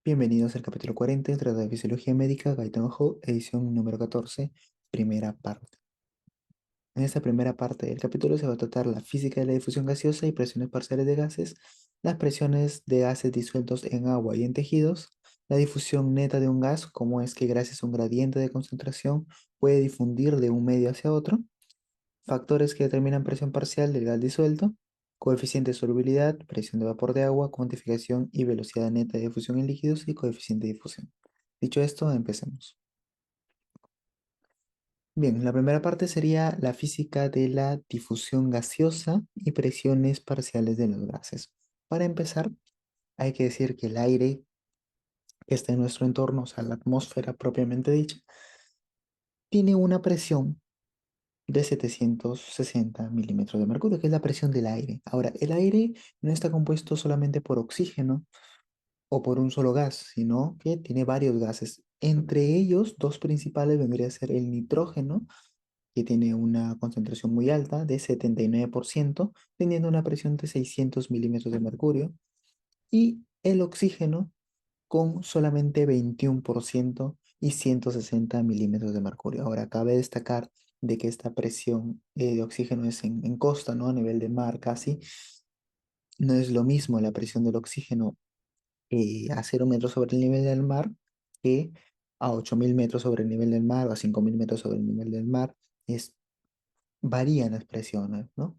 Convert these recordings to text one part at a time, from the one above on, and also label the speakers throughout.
Speaker 1: Bienvenidos al capítulo 40, Tratado de Fisiología Médica, Gaetano Hall, edición número 14, primera parte. En esta primera parte del capítulo se va a tratar la física de la difusión gaseosa y presiones parciales de gases, las presiones de gases disueltos en agua y en tejidos, la difusión neta de un gas, cómo es que gracias a un gradiente de concentración puede difundir de un medio hacia otro, factores que determinan presión parcial del gas disuelto, coeficiente de solubilidad, presión de vapor de agua, cuantificación y velocidad neta de difusión en líquidos y coeficiente de difusión. Dicho esto, empecemos. Bien, la primera parte sería la física de la difusión gaseosa y presiones parciales de los gases. Para empezar, hay que decir que el aire que está en nuestro entorno, o sea, la atmósfera propiamente dicha, tiene una presión de 760 milímetros de mercurio, que es la presión del aire. Ahora, el aire no está compuesto solamente por oxígeno o por un solo gas, sino que tiene varios gases. Entre ellos, dos principales vendría a ser el nitrógeno, que tiene una concentración muy alta de 79%, teniendo una presión de 600 milímetros de mercurio, y el oxígeno con solamente 21% y 160 milímetros de mercurio. Ahora, cabe destacar de que esta presión de oxígeno es en costa, ¿no? A nivel de mar casi. No es lo mismo la presión del oxígeno a 0 metros sobre el nivel del mar que a 8.000 metros sobre el nivel del mar o a 5.000 metros sobre el nivel del mar. Varían las presiones, ¿no?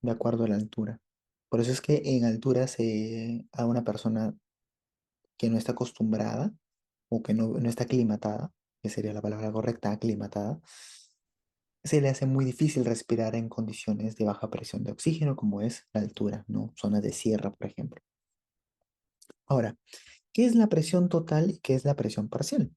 Speaker 1: De acuerdo a la altura. Por eso es que en altura a una persona que no está acostumbrada o que no está aclimatada, que sería la palabra correcta, aclimatada, se le hace muy difícil respirar en condiciones de baja presión de oxígeno, como es la altura, ¿no? Zonas de sierra, por ejemplo. Ahora, ¿qué es la presión total y qué es la presión parcial?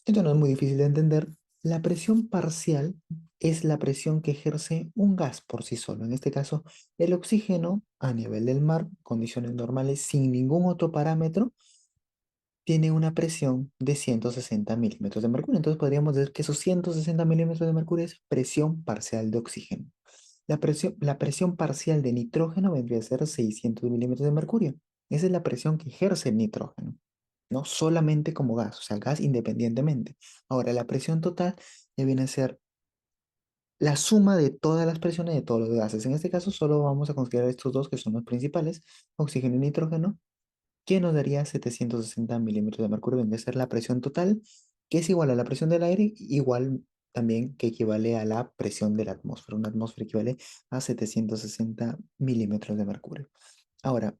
Speaker 1: Esto no es muy difícil de entender. La presión parcial es la presión que ejerce un gas por sí solo. En este caso, el oxígeno a nivel del mar, condiciones normales, sin ningún otro parámetro, tiene una presión de 160 milímetros de mercurio. Entonces podríamos decir que esos 160 milímetros de mercurio es presión parcial de oxígeno. La presión parcial de nitrógeno vendría a ser 600 milímetros de mercurio. Esa es la presión que ejerce el nitrógeno, no solamente como gas, o sea, gas independientemente. Ahora, la presión total ya viene a ser la suma de todas las presiones de todos los gases. En este caso, solo vamos a considerar estos dos que son los principales, oxígeno y nitrógeno, que nos daría 760 milímetros de mercurio. Vendría a ser la presión total, que es igual a la presión del aire, igual también que equivale a la presión de la atmósfera. Una atmósfera equivale a 760 milímetros de mercurio. Ahora,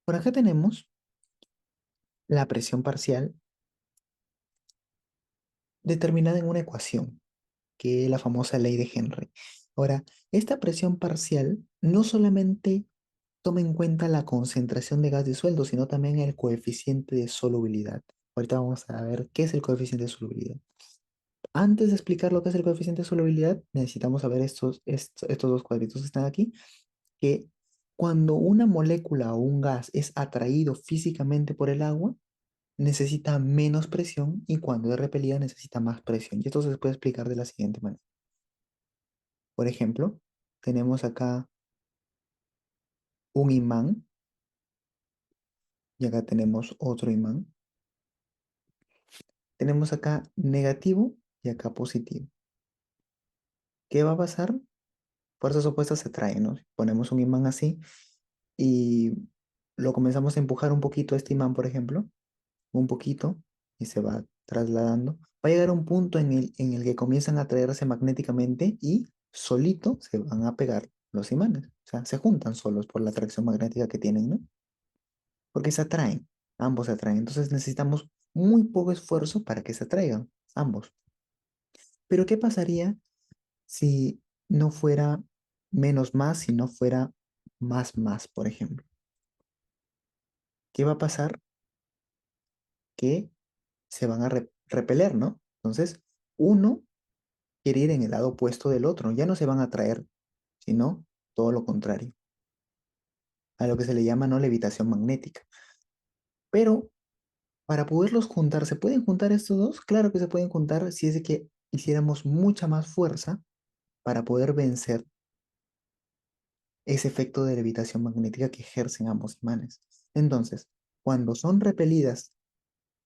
Speaker 1: por acá tenemos la presión parcial determinada en una ecuación, que es la famosa ley de Henry. Ahora, esta presión parcial no solamente toma en cuenta la concentración de gas disuelto, sino también el coeficiente de solubilidad. Ahorita vamos a ver qué es el coeficiente de solubilidad. Antes de explicar lo que es el coeficiente de solubilidad, necesitamos saber estos dos cuadritos que están aquí, que cuando una molécula o un gas es atraído físicamente por el agua, necesita menos presión y cuando es repelida necesita más presión. Y esto se puede explicar de la siguiente manera. Por ejemplo, tenemos acá un imán y acá tenemos otro imán. Tenemos acá negativo y acá positivo. ¿Qué va a pasar? Fuerzas opuestas se atraen, ¿no? Ponemos un imán así y lo comenzamos a empujar un poquito a este imán, por ejemplo, un poquito, y se va trasladando. Va a llegar a un punto en el que comienzan a atraerse magnéticamente y solito se van a pegar los imanes. O sea, se juntan solos por la atracción magnética que tienen, ¿no? Porque se atraen, ambos se atraen. Entonces necesitamos muy poco esfuerzo para que se atraigan, ambos. Pero ¿qué pasaría si no fuera menos más, si no fuera más más, por ejemplo? ¿Qué va a pasar? Que se van a repeler, ¿no? Entonces, uno quiere ir en el lado opuesto del otro, ya no se van a atraer, sino todo lo contrario, a lo que se le llama no levitación magnética. Pero para poderlos juntar, ¿se pueden juntar estos dos? Claro que se pueden juntar si es de que hiciéramos mucha más fuerza para poder vencer ese efecto de levitación magnética que ejercen ambos imanes. Entonces, Cuando son repelidas,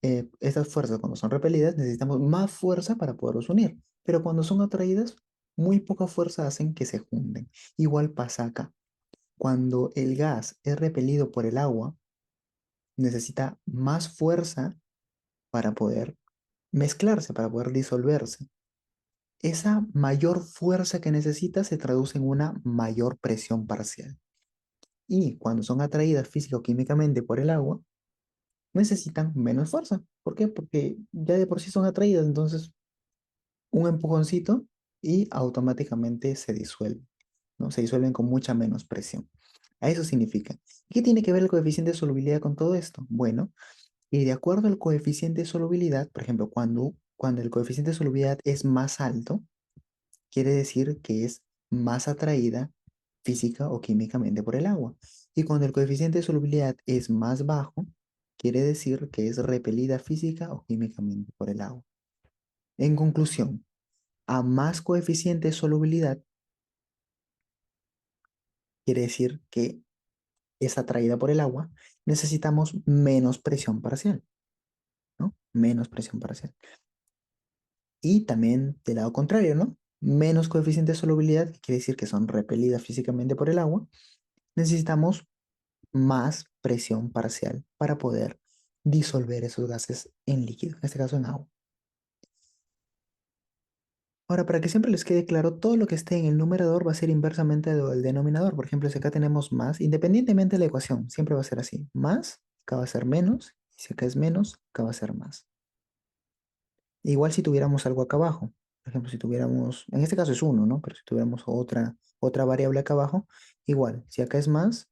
Speaker 1: estas fuerzas cuando son repelidas necesitamos más fuerza para poderlos unir, pero cuando son atraídas, muy poca fuerza hacen que se junten. Igual pasa acá. Cuando el gas es repelido por el agua, necesita más fuerza para poder mezclarse, para poder disolverse. Esa mayor fuerza que necesita se traduce en una mayor presión parcial. Y cuando son atraídas física o químicamente por el agua, necesitan menos fuerza. ¿Por qué? Porque ya de por sí son atraídas, entonces un empujoncito y automáticamente se disuelven, ¿no? Se disuelven con mucha menos presión. A eso significa. ¿Qué tiene que ver el coeficiente de solubilidad con todo esto? Bueno, y de acuerdo al coeficiente de solubilidad, por ejemplo, cuando el coeficiente de solubilidad es más alto, quiere decir que es más atraída física o químicamente por el agua. Y cuando el coeficiente de solubilidad es más bajo, quiere decir que es repelida física o químicamente por el agua. En conclusión, a más coeficiente de solubilidad, quiere decir que es atraída por el agua, necesitamos menos presión parcial, ¿no? Menos presión parcial. Y también del lado contrario, ¿no? Menos coeficiente de solubilidad, que quiere decir que son repelidas físicamente por el agua, necesitamos más presión parcial para poder disolver esos gases en líquido, en este caso en agua. Ahora, para que siempre les quede claro, todo lo que esté en el numerador va a ser inversamente del denominador. Por ejemplo, si acá tenemos más, independientemente de la ecuación, siempre va a ser así. Más, acá va a ser menos, y si acá es menos, acá va a ser más. Igual si tuviéramos algo acá abajo, por ejemplo, si tuviéramos, en este caso es uno, ¿no? Pero si tuviéramos otra variable acá abajo, igual, si acá es más,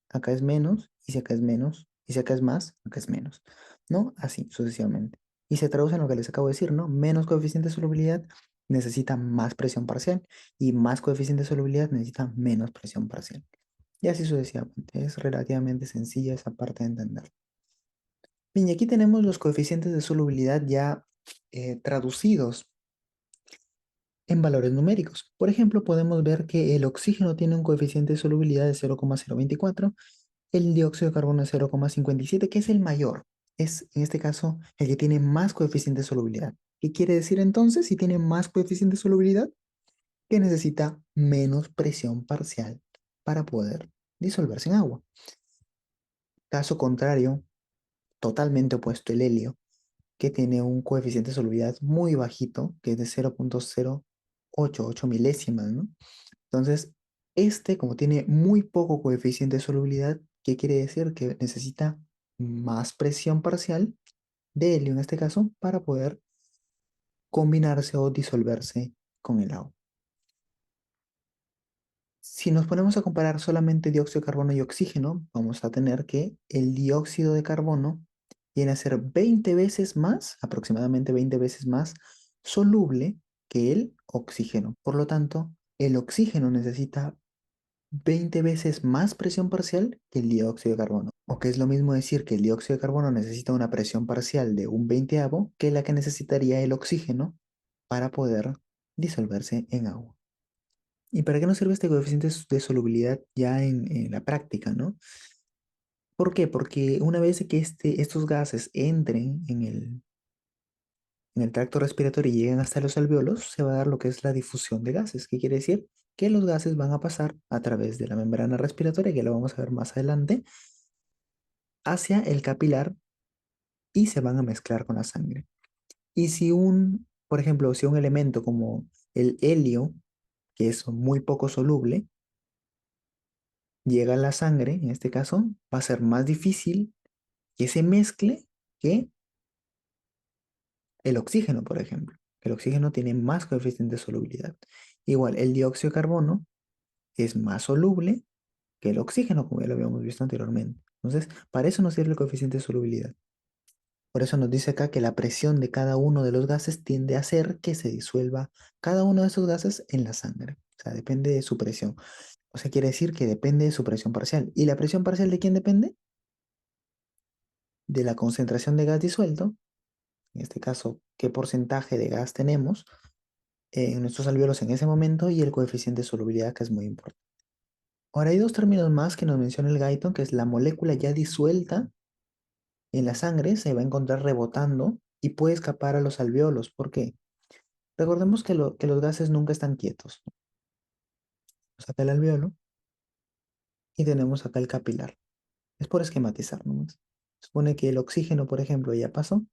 Speaker 1: acá es menos, y si acá es menos, y si acá es más, acá es menos, ¿no? Así sucesivamente. Y se traduce en lo que les acabo de decir, ¿no? Menos coeficiente de solubilidad necesita más presión parcial, y más coeficiente de solubilidad necesita menos presión parcial. Y así sucesivamente. Es relativamente sencilla esa parte de entender. Bien, y aquí tenemos los coeficientes de solubilidad ya traducidos en valores numéricos. Por ejemplo, podemos ver que el oxígeno tiene un coeficiente de solubilidad de 0,024, el dióxido de carbono de 0,57, que es el mayor. Es, en este caso, el que tiene más coeficiente de solubilidad. ¿Qué quiere decir entonces? Si tiene más coeficiente de solubilidad, que necesita menos presión parcial para poder disolverse en agua. Caso contrario, totalmente opuesto, el helio, que tiene un coeficiente de solubilidad muy bajito, que es de 0,088 milésimas, ¿no? Entonces, como tiene muy poco coeficiente de solubilidad, ¿qué quiere decir? Que necesita más presión parcial de helio en este caso para poder combinarse o disolverse con el agua. Si nos ponemos a comparar solamente dióxido de carbono y oxígeno, vamos a tener que el dióxido de carbono viene a ser 20 veces más, aproximadamente 20 veces más soluble que el oxígeno. Por lo tanto, el oxígeno necesita 20 veces más presión parcial que el dióxido de carbono. O que es lo mismo decir que el dióxido de carbono necesita una presión parcial de un veinteavo que la que necesitaría el oxígeno para poder disolverse en agua. ¿Y para qué nos sirve este coeficiente de solubilidad ya en la práctica, no? ¿Por qué? Porque una vez que estos gases entren en el tracto respiratorio y lleguen hasta los alvéolos, se va a dar lo que es la difusión de gases. ¿Qué quiere decir? Que los gases van a pasar a través de la membrana respiratoria, que lo vamos a ver más adelante, hacia el capilar y se van a mezclar con la sangre. Y si por ejemplo, si un elemento como el helio, que es muy poco soluble, llega a la sangre, en este caso, va a ser más difícil que se mezcle que el oxígeno, por ejemplo. El oxígeno tiene más coeficiente de solubilidad. Igual, el dióxido de carbono es más soluble que el oxígeno, como ya lo habíamos visto anteriormente. Entonces, para eso nos sirve el coeficiente de solubilidad. Por eso nos dice acá que la presión de cada uno de los gases tiende a hacer que se disuelva cada uno de esos gases en la sangre. O sea, depende de su presión. O sea, quiere decir que depende de su presión parcial. ¿Y la presión parcial de quién depende? De la concentración de gas disuelto, en este caso, qué porcentaje de gas tenemos en nuestros alvéolos en ese momento y el coeficiente de solubilidad, que es muy importante. Ahora hay dos términos más que nos menciona el Guyton, que es la molécula ya disuelta En la sangre se va a encontrar rebotando y puede escapar a los alvéolos. ¿Por qué? Recordemos que los gases nunca están quietos. Tenemos acá el alvéolo y tenemos acá el capilar. Es por esquematizar nomás. Supone que el oxígeno, por ejemplo, ya pasó,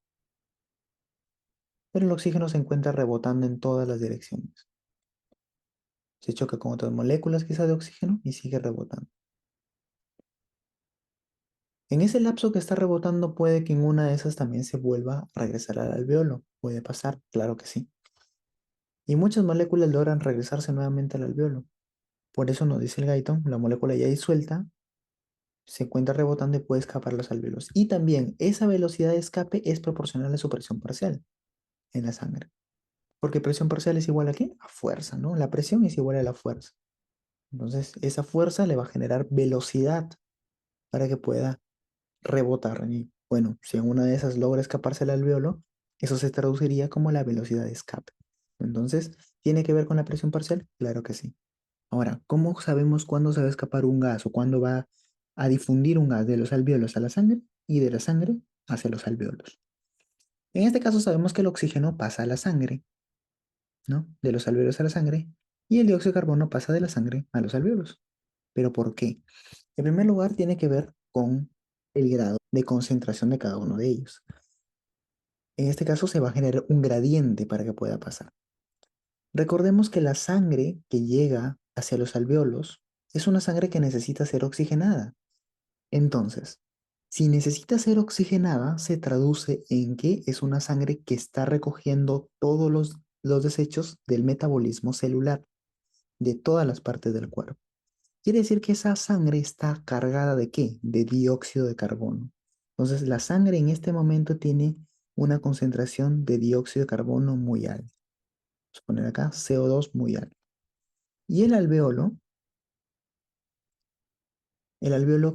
Speaker 1: pero el oxígeno se encuentra rebotando en todas las direcciones. Se choca con otras moléculas quizá de oxígeno y sigue rebotando. En ese lapso que está rebotando puede que en una de esas también se vuelva a regresar al alvéolo. Puede pasar, claro que sí. Y muchas moléculas logran regresarse nuevamente al alvéolo. Por eso nos dice el Guyton, la molécula ya disuelta se encuentra rebotando y puede escapar a los alvéolos. Y también esa velocidad de escape es proporcional a su presión parcial en la sangre. Porque presión parcial es igual a ¿qué? A fuerza, ¿no? La presión es igual a la fuerza. Entonces, esa fuerza le va a generar velocidad para que pueda rebotar. Y bueno, si en una de esas logra escaparse el alvéolo, eso se traduciría como la velocidad de escape. Entonces, ¿tiene que ver con la presión parcial? Claro que sí. Ahora, ¿cómo sabemos cuándo se va a escapar un gas o cuándo va a difundir un gas de los alvéolos a la sangre y de la sangre hacia los alvéolos? En este caso sabemos que el oxígeno pasa a la sangre, ¿no? De los alvéolos a la sangre y el dióxido de carbono pasa de la sangre a los alvéolos. ¿Pero por qué? En primer lugar, tiene que ver con el grado de concentración de cada uno de ellos. En este caso se va a generar un gradiente para que pueda pasar. Recordemos que la sangre que llega hacia los alvéolos es una sangre que necesita ser oxigenada. Entonces, si necesita ser oxigenada, se traduce en que es una sangre que está recogiendo todos los desechos del metabolismo celular de todas las partes del cuerpo. Quiere decir que esa sangre está cargada de ¿qué? De dióxido de carbono. Entonces, la sangre en este momento tiene una concentración de dióxido de carbono muy alta. Vamos a poner acá CO2 muy alto. Y el alvéolo,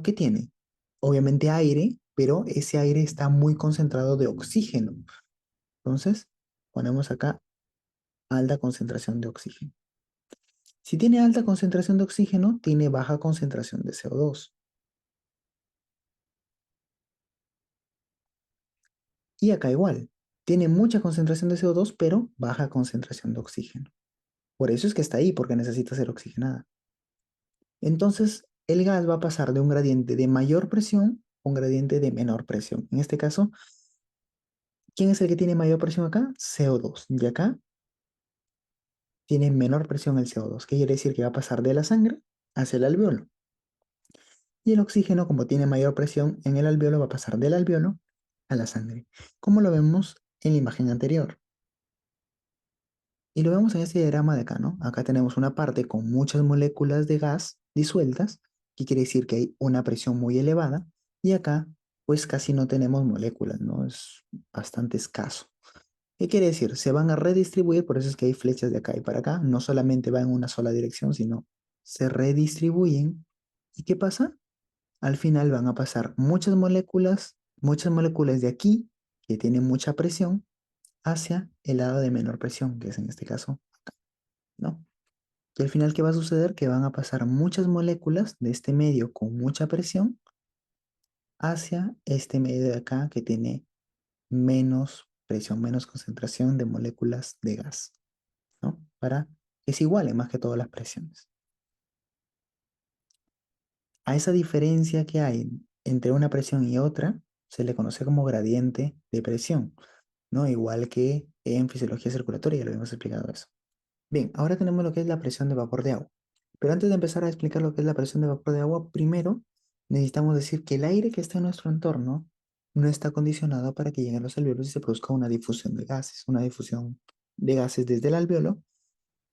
Speaker 1: ¿qué tiene? Obviamente aire, pero ese aire está muy concentrado de oxígeno. Entonces, ponemos acá alta concentración de oxígeno. Si tiene alta concentración de oxígeno, tiene baja concentración de CO2. Y acá igual, tiene mucha concentración de CO2, pero baja concentración de oxígeno. Por eso es que está ahí, porque necesita ser oxigenada. Entonces, el gas va a pasar de un gradiente de mayor presión a un gradiente de menor presión. En este caso, ¿quién es el que tiene mayor presión acá? CO2. Y acá tiene menor presión el CO2, que quiere decir que va a pasar de la sangre hacia el alvéolo. Y el oxígeno, como tiene mayor presión en el alvéolo, va a pasar del alvéolo a la sangre, como lo vemos en la imagen anterior. Y lo vemos en este diagrama de acá, ¿no? Acá tenemos una parte con muchas moléculas de gas disueltas, que quiere decir que hay una presión muy elevada, y acá pues casi no tenemos moléculas, ¿no? Es bastante escaso. ¿Qué quiere decir? Se van a redistribuir, por eso es que hay flechas de acá y para acá, no solamente va en una sola dirección, sino se redistribuyen. ¿Y qué pasa? Al final van a pasar muchas moléculas de aquí, que tienen mucha presión, hacia el lado de menor presión, que es en este caso, ¿no? Y al final, ¿qué va a suceder? Que van a pasar muchas moléculas de este medio con mucha presión hacia este medio de acá que tiene menos presión, menos concentración de moléculas de gas, ¿no? Para que se igualen más que todas las presiones. A esa diferencia que hay entre una presión y otra se le conoce como gradiente de presión, ¿no? Igual que en fisiología circulatoria, ya lo habíamos explicado eso. Bien, ahora tenemos lo que es la presión de vapor de agua. Pero antes de empezar a explicar lo que es la presión de vapor de agua, primero necesitamos decir que el aire que está en nuestro entorno no está condicionado para que lleguen a los alvéolos y se produzca una difusión de gases, una difusión de gases desde el alvéolo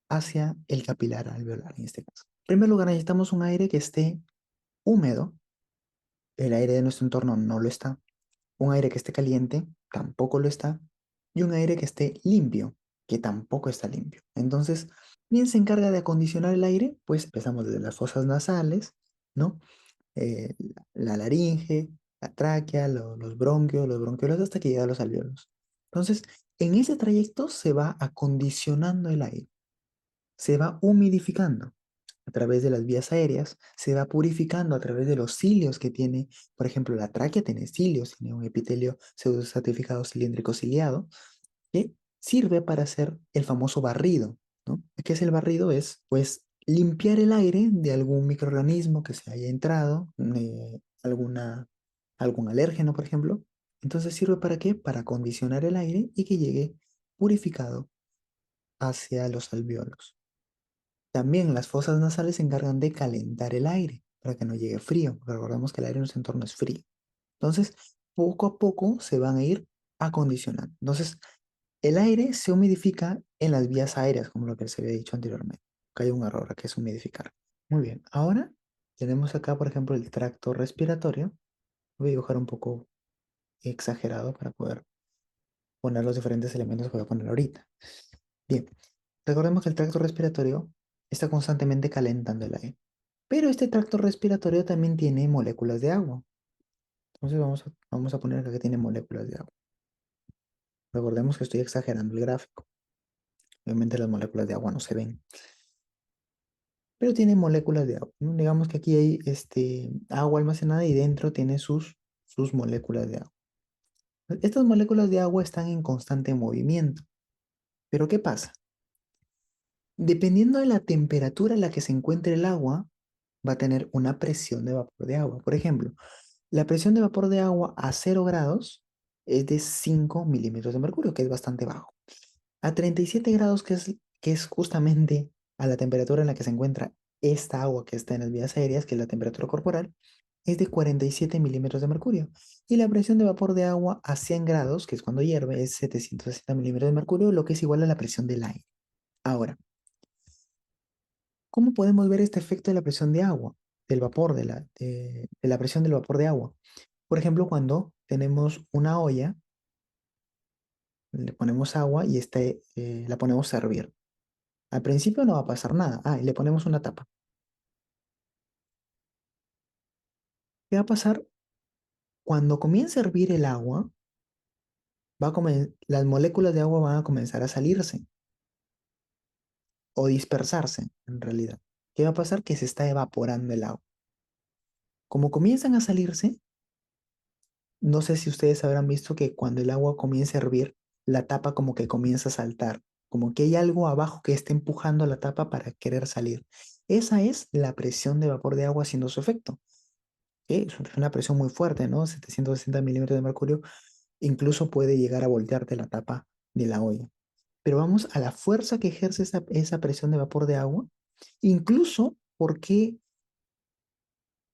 Speaker 1: hacia el capilar alveolar en este caso. En primer lugar, necesitamos un aire que esté húmedo, el aire de nuestro entorno no lo está, un aire que esté caliente tampoco lo está, y un aire que esté limpio, que tampoco está limpio. Entonces, ¿quién se encarga de acondicionar el aire? Pues empezamos desde las fosas nasales, ¿no? La laringe, la tráquea, los bronquios, los bronquiolos, hasta que llega a los alvéolos. Entonces, en ese trayecto se va acondicionando el aire, se va humidificando. a través de las vías aéreas, se va purificando a través de los cilios que tiene, por ejemplo, la tráquea tiene cilios, tiene un epitelio pseudoestratificado cilíndrico ciliado, que sirve para hacer el famoso barrido, ¿no? ¿Qué es el barrido? Es, pues, limpiar el aire de algún microorganismo que se haya entrado, algún alérgeno, por ejemplo. Entonces, ¿sirve para qué? Para acondicionar el aire y que llegue purificado hacia los alvéolos. También las fosas nasales se encargan de calentar el aire para que no llegue frío, porque recordemos que el aire en nuestro entorno es frío. Entonces, poco a poco se van a ir acondicionando. Entonces, el aire se humidifica en las vías aéreas, como lo que se había dicho anteriormente. Acá hay un error, que es humidificar. Muy bien, ahora tenemos acá, por ejemplo, el tracto respiratorio. Voy a dibujar un poco exagerado para poder poner los diferentes elementos que voy a poner ahorita. Bien, recordemos que el tracto respiratorio está constantemente calentando el aire. Pero este tracto respiratorio también tiene moléculas de agua. Entonces vamos a poner acá que tiene moléculas de agua. Recordemos que estoy exagerando el gráfico. Obviamente las moléculas de agua no se ven, pero tiene moléculas de agua, ¿no? Digamos que aquí hay agua almacenada y dentro tiene sus moléculas de agua. Estas moléculas de agua están en constante movimiento. Pero ¿qué pasa? Dependiendo de la temperatura en la que se encuentre el agua, va a tener una presión de vapor de agua. Por ejemplo, la presión de vapor de agua a 0 grados es de 5 milímetros de mercurio, que es bastante bajo. A 37 grados, que es justamente a la temperatura en la que se encuentra esta agua que está en las vías aéreas, que es la temperatura corporal, es de 47 milímetros de mercurio. Y la presión de vapor de agua a 100 grados, que es cuando hierve, es 760 milímetros de mercurio, lo que es igual a la presión del aire. Ahora, ¿cómo podemos ver este efecto de la presión de agua, del vapor, de la presión del vapor de agua? Por ejemplo, cuando tenemos una olla, le ponemos agua y la ponemos a hervir. Al principio no va a pasar nada. Ah, y le ponemos una tapa. ¿Qué va a pasar? Cuando comience a hervir el agua, las moléculas de agua van a comenzar a salirse o dispersarse, en realidad. ¿Qué va a pasar? Que se está evaporando el agua. Como comienzan a salirse, no sé si ustedes habrán visto que cuando el agua comienza a hervir, la tapa como que comienza a saltar, como que hay algo abajo que está empujando la tapa para querer salir. Esa es la presión de vapor de agua haciendo su efecto. Es una presión muy fuerte, ¿no? 760 milímetros de mercurio incluso puede llegar a voltearte la tapa de la olla. Pero vamos a la fuerza que ejerce esa presión de vapor de agua, incluso porque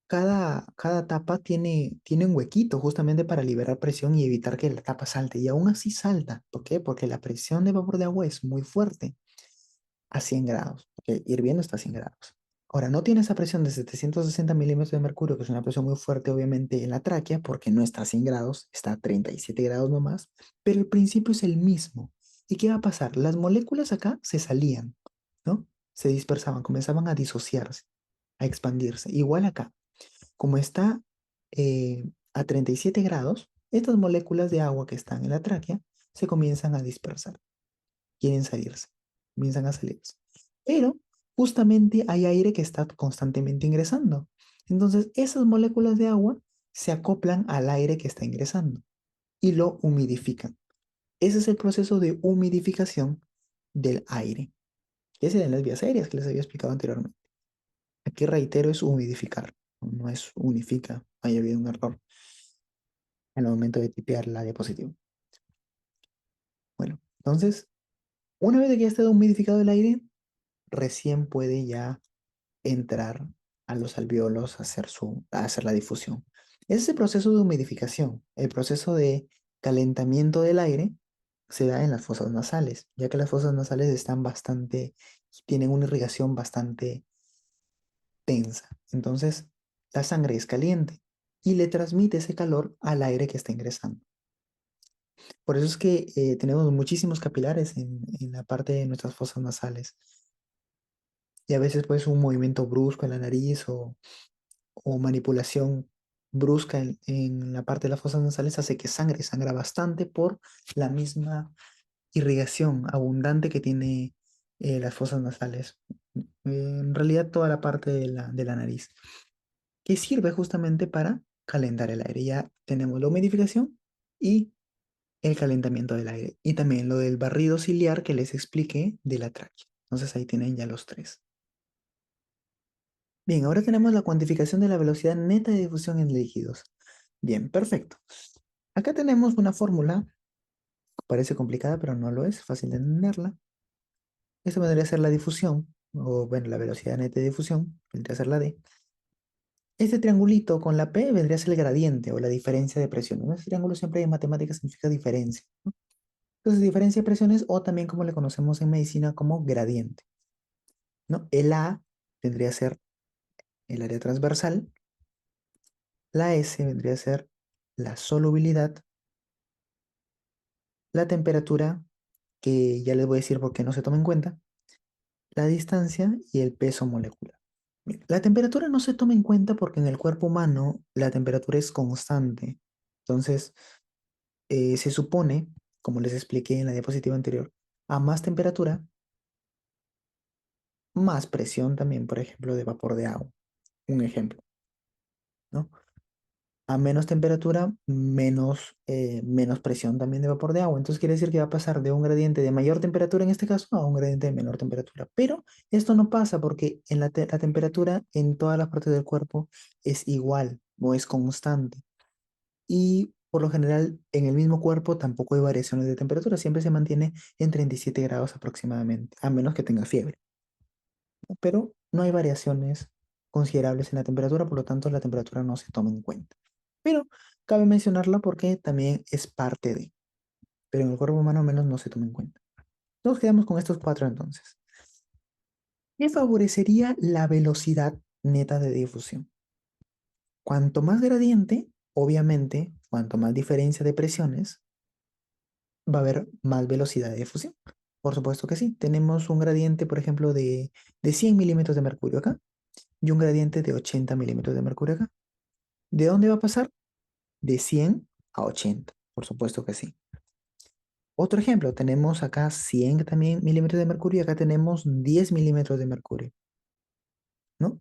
Speaker 1: cada tapa tiene un huequito justamente para liberar presión y evitar que la tapa salte. Y aún así salta. ¿Por qué? Porque la presión de vapor de agua es muy fuerte, a 100 grados. Ok, hirviendo está a 100 grados. Ahora, no tiene esa presión de 760 milímetros de mercurio, que es una presión muy fuerte, obviamente, en la tráquea, porque no está a 100 grados, está a 37 grados nomás, pero el principio es el mismo. ¿Y qué va a pasar? Las moléculas acá se salían, ¿no? Se dispersaban, comenzaban a disociarse, a expandirse. Igual acá, como está a 37 grados, estas moléculas de agua que están en la tráquea se comienzan a dispersar, quieren salirse, comienzan a salirse. Pero justamente hay aire que está constantemente ingresando. Entonces, esas moléculas de agua se acoplan al aire que está ingresando y lo humidifican. Ese es el proceso de humidificación del aire, que se da en las vías aéreas que les había explicado anteriormente. Aquí reitero, es humidificar, no es unifica. Haya habido un error en el momento de tipear la diapositiva. Bueno, entonces, una vez que ya esté humidificado el aire, recién puede ya entrar a los alvéolos a hacer la difusión. Ese proceso de humidificación, el proceso de calentamiento del aire, se da en las fosas nasales, ya que las fosas nasales tienen una irrigación bastante tensa. Entonces, la sangre es caliente y le transmite ese calor al aire que está ingresando. Por eso es que tenemos muchísimos capilares en la parte de nuestras fosas nasales. Y a veces pues un movimiento brusco en la nariz o manipulación brusca en la parte de las fosas nasales hace que sangra bastante por la misma irrigación abundante que tiene las fosas nasales. En realidad toda la parte de la nariz, que sirve justamente para calentar el aire. Ya tenemos la humidificación y el calentamiento del aire. Y también lo del barrido ciliar que les expliqué de la tráquea. Entonces ahí tienen ya los tres. Bien, ahora tenemos la cuantificación de la velocidad neta de difusión en líquidos. Bien, perfecto. Acá tenemos una fórmula, parece complicada, pero no lo es, fácil de entenderla. Esta vendría a ser la difusión, o bueno, la velocidad neta de difusión, vendría a ser la D. Este triangulito con la P vendría a ser el gradiente o la diferencia de presión. En este triángulo siempre en matemáticas significa diferencia. Entonces, diferencia de presiones o también como le conocemos en medicina como gradiente, ¿no? El A vendría a ser el área transversal, la S vendría a ser la solubilidad, la temperatura, que ya les voy a decir por qué no se toma en cuenta, la distancia y el peso molecular. Bien, la temperatura no se toma en cuenta porque en el cuerpo humano la temperatura es constante. Entonces, se supone, como les expliqué en la diapositiva anterior, a más temperatura, más presión también, por ejemplo, de vapor de agua. Un ejemplo, ¿no? A menos temperatura, menos presión también de vapor de agua. Entonces quiere decir que va a pasar de un gradiente de mayor temperatura en este caso a un gradiente de menor temperatura. Pero esto no pasa porque en la temperatura en todas las partes del cuerpo es igual o es constante. Y por lo general en el mismo cuerpo tampoco hay variaciones de temperatura, siempre se mantiene en 37 grados aproximadamente, a menos que tenga fiebre, ¿no? Pero no hay variaciones considerables en la temperatura, por lo tanto la temperatura no se toma en cuenta. Pero cabe mencionarla porque también es parte de, pero en el cuerpo humano al menos no se toma en cuenta. Nos quedamos con estos cuatro entonces. ¿Qué favorecería la velocidad neta de difusión? Cuanto más gradiente, obviamente, cuanto más diferencia de presiones, va a haber más velocidad de difusión. Por supuesto que sí. Tenemos un gradiente, por ejemplo, de 100 milímetros de mercurio acá y un gradiente de 80 milímetros de mercurio acá. ¿De dónde va a pasar? De 100 a 80. Por supuesto que sí. Otro ejemplo, tenemos acá 100 también milímetros de mercurio y acá tenemos 10 milímetros de mercurio, ¿no?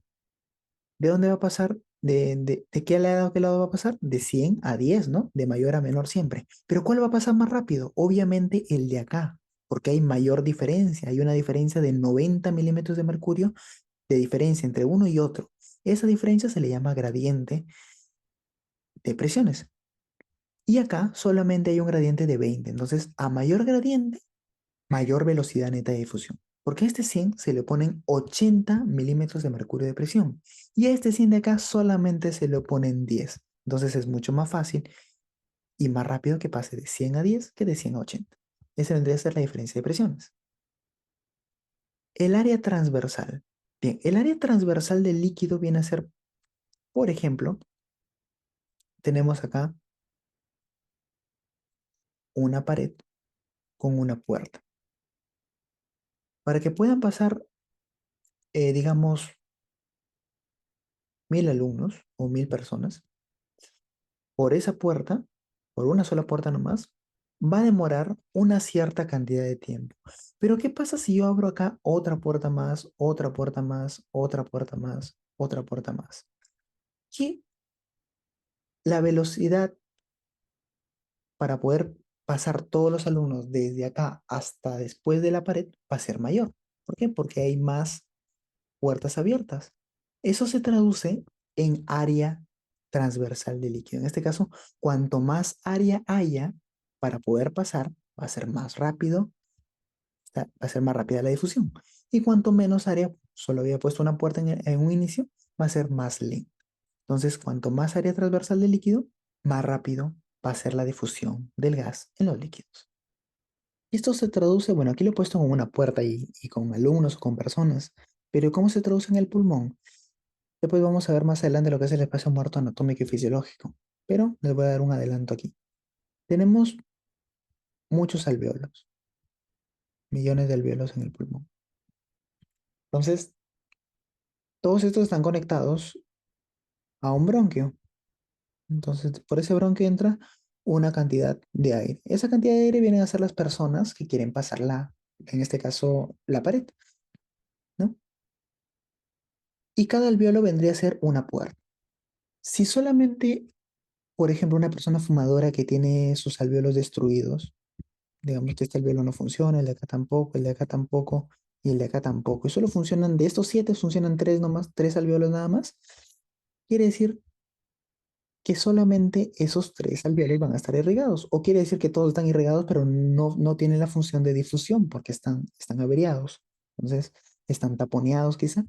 Speaker 1: ¿De dónde va a pasar? ¿De qué lado a qué lado va a pasar? De 100 a 10, ¿no? De mayor a menor siempre. Pero ¿cuál va a pasar más rápido? Obviamente el de acá, porque hay mayor diferencia. Hay una diferencia de 90 milímetros de mercurio de diferencia entre uno y otro. Esa diferencia se le llama gradiente de presiones. Y acá solamente hay un gradiente de 20. Entonces, a mayor gradiente, mayor velocidad neta de difusión. Porque a este 100 se le ponen 80 milímetros de mercurio de presión. Y a este 100 de acá solamente se le ponen 10. Entonces es mucho más fácil y más rápido que pase de 100 a 10 que de 100 a 80. Esa vendría a ser la diferencia de presiones. El área transversal. Bien, el área transversal del líquido viene a ser, por ejemplo, tenemos acá una pared con una puerta. Para que puedan pasar, digamos, 1000 alumnos o 1000 personas por esa puerta, por una sola puerta nomás, va a demorar una cierta cantidad de tiempo. Pero ¿qué pasa si yo abro acá otra puerta más, otra puerta más, otra puerta más, otra puerta más? Que la velocidad para poder pasar todos los alumnos desde acá hasta después de la pared va a ser mayor. ¿Por qué? Porque hay más puertas abiertas. Eso se traduce en área transversal de líquido. En este caso, cuanto más área haya para poder pasar, va a ser más rápido, va a ser más rápida la difusión. Y cuanto menos área, solo había puesto una puerta en un inicio, va a ser más lento. Entonces, cuanto más área transversal del líquido, más rápido va a ser la difusión del gas en los líquidos. Esto se traduce, bueno, aquí lo he puesto con una puerta y con alumnos o con personas, pero ¿cómo se traduce en el pulmón? Después vamos a ver más adelante lo que es el espacio muerto anatómico y fisiológico, pero les voy a dar un adelanto aquí. Tenemos muchos alveolos, millones de alveolos en el pulmón. Entonces, todos estos están conectados a un bronquio. Entonces, por ese bronquio entra una cantidad de aire. Esa cantidad de aire vienen a ser las personas que quieren pasar en este caso, la pared, ¿no? y cada alveolo vendría a ser una puerta. Si solamente, por ejemplo, una persona fumadora que tiene sus alveolos destruidos, digamos que este alveolo no funciona, el de acá tampoco, el de acá tampoco y el de acá tampoco, y solo funcionan, de estos siete funcionan tres nomás, tres alveolos nada más, quiere decir que solamente esos tres alveolos van a estar irrigados, o quiere decir que todos están irrigados, pero no tienen la función de difusión porque están averiados, entonces están taponeados quizá.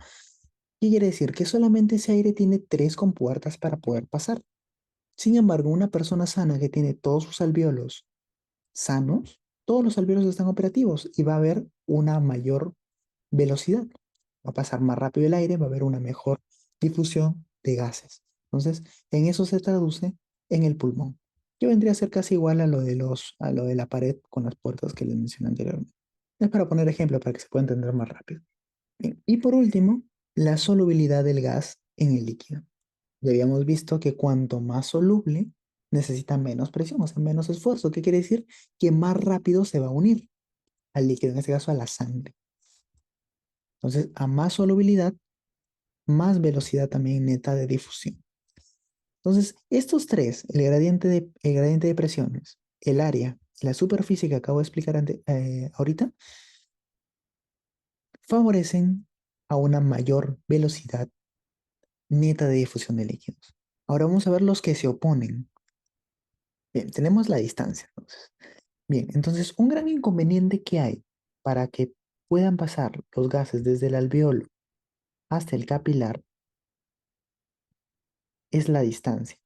Speaker 1: ¿Qué quiere decir? Que solamente ese aire tiene tres compuertas para poder pasar. Sin embargo, una persona sana que tiene todos sus alvéolos sanos, todos los alvéolos están operativos y va a haber una mayor velocidad. Va a pasar más rápido el aire, va a haber una mejor difusión de gases. Entonces, en eso se traduce en el pulmón, que vendría a ser casi igual a a lo de la pared con las puertas que les mencioné anteriormente. Es para poner ejemplo para que se pueda entender más rápido. Bien, y por último, la solubilidad del gas en el líquido. Ya habíamos visto que cuanto más soluble, necesita menos presión, o sea, menos esfuerzo. ¿Qué quiere decir? Que más rápido se va a unir al líquido, en este caso a la sangre. Entonces, a más solubilidad, más velocidad también neta de difusión. Entonces, estos tres, el gradiente de presiones, el área y la superficie que acabo de explicar ahorita, favorecen a una mayor velocidad neta de difusión de líquidos. Ahora vamos a ver los que se oponen. Bien, tenemos la distancia. Entonces. Bien, entonces un gran inconveniente que hay para que puedan pasar los gases desde el alveolo hasta el capilar es la distancia.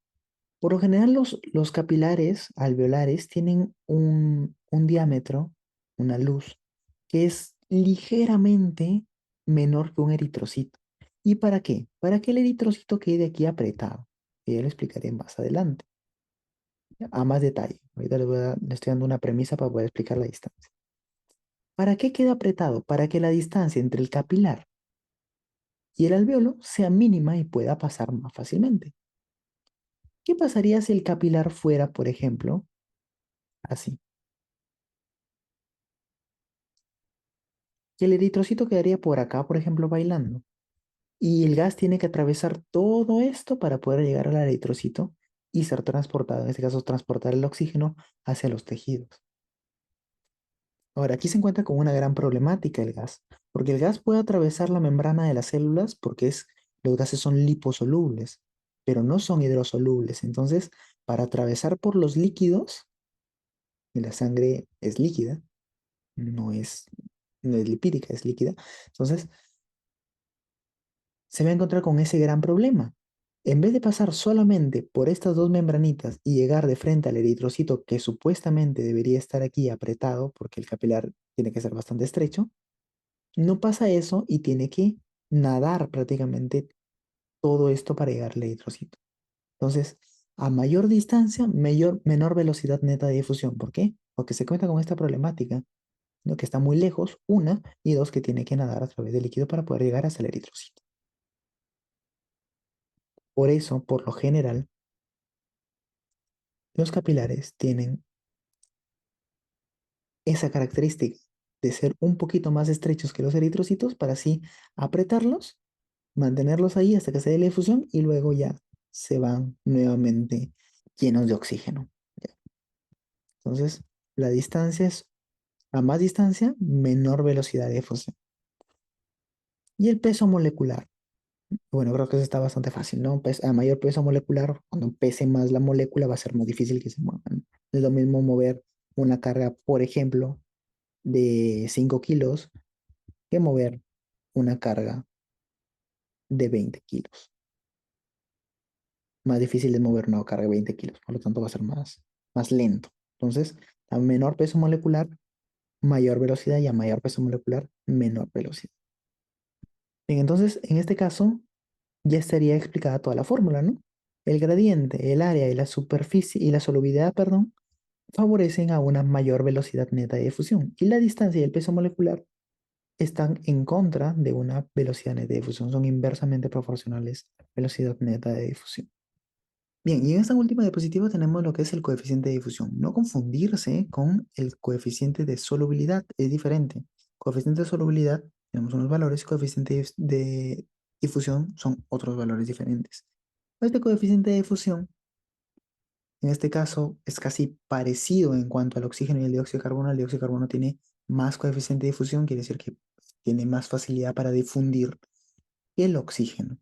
Speaker 1: Por lo general, los capilares alveolares tienen un diámetro, una luz, que es ligeramente menor que un eritrocito. ¿Y para qué? Para que el eritrocito quede aquí apretado. Y ya lo explicaré más adelante, a más detalle. Ahorita les estoy dando una premisa para poder explicar la distancia. ¿Para qué queda apretado? Para que la distancia entre el capilar y el alveolo sea mínima y pueda pasar más fácilmente. ¿Qué pasaría si el capilar fuera, por ejemplo, así? Que el eritrocito quedaría por acá, por ejemplo, bailando. Y el gas tiene que atravesar todo esto para poder llegar al eritrocito y ser transportado, en este caso, transportar el oxígeno hacia los tejidos. Ahora, aquí se encuentra con una gran problemática el gas, porque el gas puede atravesar la membrana de las células porque los gases son liposolubles, pero no son hidrosolubles. Entonces, para atravesar por los líquidos, y la sangre es líquida, no es, no es lipídica, es líquida. Entonces, se va a encontrar con ese gran problema. En vez de pasar solamente por estas dos membranitas y llegar de frente al eritrocito que supuestamente debería estar aquí apretado, porque el capilar tiene que ser bastante estrecho, no pasa eso y tiene que nadar prácticamente todo esto para llegar al eritrocito. Entonces, a mayor distancia, menor velocidad neta de difusión. ¿Por qué? Porque se cuenta con esta problemática, ¿no? Que está muy lejos, una, y dos, que tiene que nadar a través del líquido para poder llegar hasta el eritrocito. Por eso, por lo general, los capilares tienen esa característica de ser un poquito más estrechos que los eritrocitos para así apretarlos, mantenerlos ahí hasta que se dé la difusión y luego ya se van nuevamente llenos de oxígeno. ¿Ya? Entonces, la distancia es a más distancia, menor velocidad de difusión. Y el peso molecular. Bueno, creo que eso está bastante fácil, ¿no? A mayor peso molecular, cuando pese más la molécula, va a ser más difícil que se muevan. Es lo mismo mover una carga, por ejemplo, de 5 kilos que mover una carga de 20 kilos. Más difícil es mover una carga de 20 kilos, por lo tanto va a ser más lento. Entonces, a menor peso molecular, mayor velocidad y a mayor peso molecular, menor velocidad. Bien, entonces, en este caso, ya estaría explicada toda la fórmula, ¿no? El gradiente, el área y la superficie y la solubilidad, perdón, favorecen a una mayor velocidad neta de difusión y la distancia y el peso molecular están en contra de una velocidad neta de difusión, son inversamente proporcionales a la velocidad neta de difusión. Bien, y en esta última diapositiva tenemos lo que es el coeficiente de difusión. No confundirse con el coeficiente de solubilidad, es diferente. Coeficiente de solubilidad, tenemos unos valores, coeficiente de difusión son otros valores diferentes. Este coeficiente de difusión, en este caso, es casi parecido en cuanto al oxígeno y el dióxido de carbono. El dióxido de carbono tiene más coeficiente de difusión, quiere decir que tiene más facilidad para difundir que el oxígeno.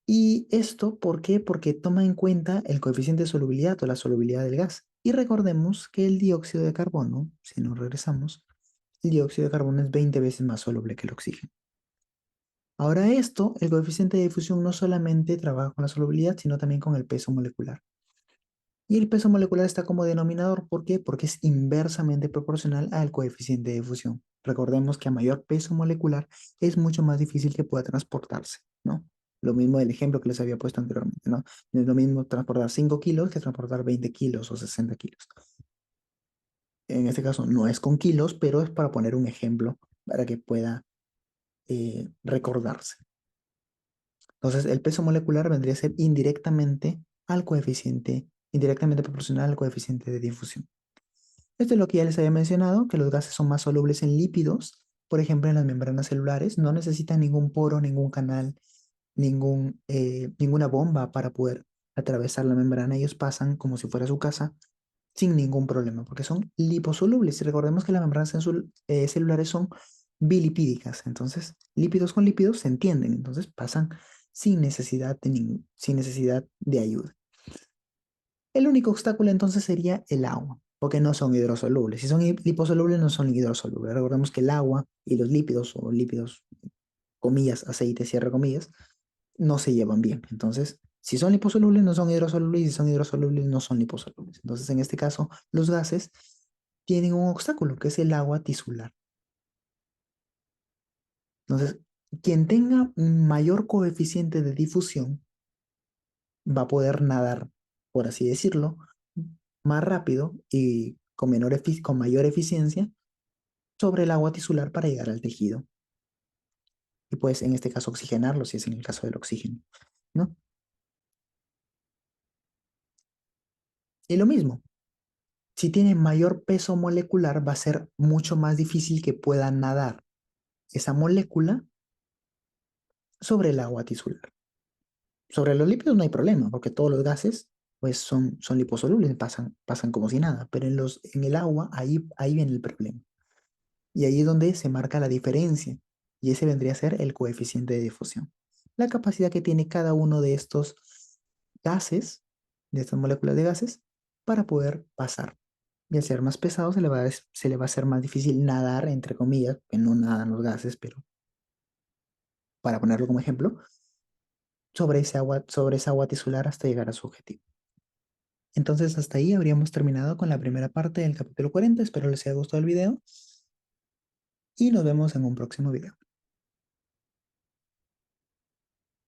Speaker 1: ¿Y esto por qué? Porque toma en cuenta el coeficiente de solubilidad o la solubilidad del gas. Y recordemos que el dióxido de carbono, si nos regresamos, el dióxido de carbono es 20 veces más soluble que el oxígeno. Ahora esto, el coeficiente de difusión no solamente trabaja con la solubilidad, sino también con el peso molecular. Y el peso molecular está como denominador. ¿Por qué? Porque es inversamente proporcional al coeficiente de difusión. Recordemos que a mayor peso molecular es mucho más difícil que pueda transportarse, ¿no? Lo mismo del ejemplo que les había puesto anteriormente, ¿no? No es lo mismo transportar 5 kilos que transportar 20 kilos o 60 kilos. En este caso no es con kilos, pero es para poner un ejemplo para que pueda recordarse. Entonces, el peso molecular vendría a ser indirectamente proporcional al coeficiente de difusión. Esto es lo que ya les había mencionado, que los gases son más solubles en lípidos, por ejemplo, en las membranas celulares, no necesitan ningún poro, ningún canal, ninguna bomba para poder atravesar la membrana. Ellos pasan como si fuera su casa sin ningún problema, porque son liposolubles. Y recordemos que las membranas celulares son bilipídicas, entonces lípidos con lípidos se entienden, entonces pasan sin necesidad de ayuda. El único obstáculo entonces sería el agua, porque no son hidrosolubles. Si son liposolubles, no son hidrosolubles. Recordemos que el agua y los lípidos, o lípidos, comillas, aceite, cierre comillas, no se llevan bien. Entonces, si son liposolubles, no son hidrosolubles, y si son hidrosolubles, no son liposolubles. Entonces, en este caso, los gases tienen un obstáculo, que es el agua tisular. Entonces, quien tenga un mayor coeficiente de difusión va a poder nadar, por así decirlo, más rápido y con mayor eficiencia sobre el agua tisular para llegar al tejido. Y pues en este caso oxigenarlo, si es en el caso del oxígeno, ¿no? Y lo mismo, si tiene mayor peso molecular, va a ser mucho más difícil que pueda nadar esa molécula sobre el agua tisular. Sobre los lípidos no hay problema, porque todos los gases pues son liposolubles, pasan como si nada, pero en el agua ahí viene el problema. Y ahí es donde se marca la diferencia, y ese vendría a ser el coeficiente de difusión. La capacidad que tiene cada uno de estos gases, de estas moléculas de gases, para poder pasar. Y al ser más pesado se le va a hacer más difícil nadar, entre comillas, que no nadan los gases, pero para ponerlo como ejemplo, sobre esa agua tisular hasta llegar a su objetivo. Entonces, hasta ahí habríamos terminado con la primera parte del capítulo 40. Espero les haya gustado el video y nos vemos en un próximo video.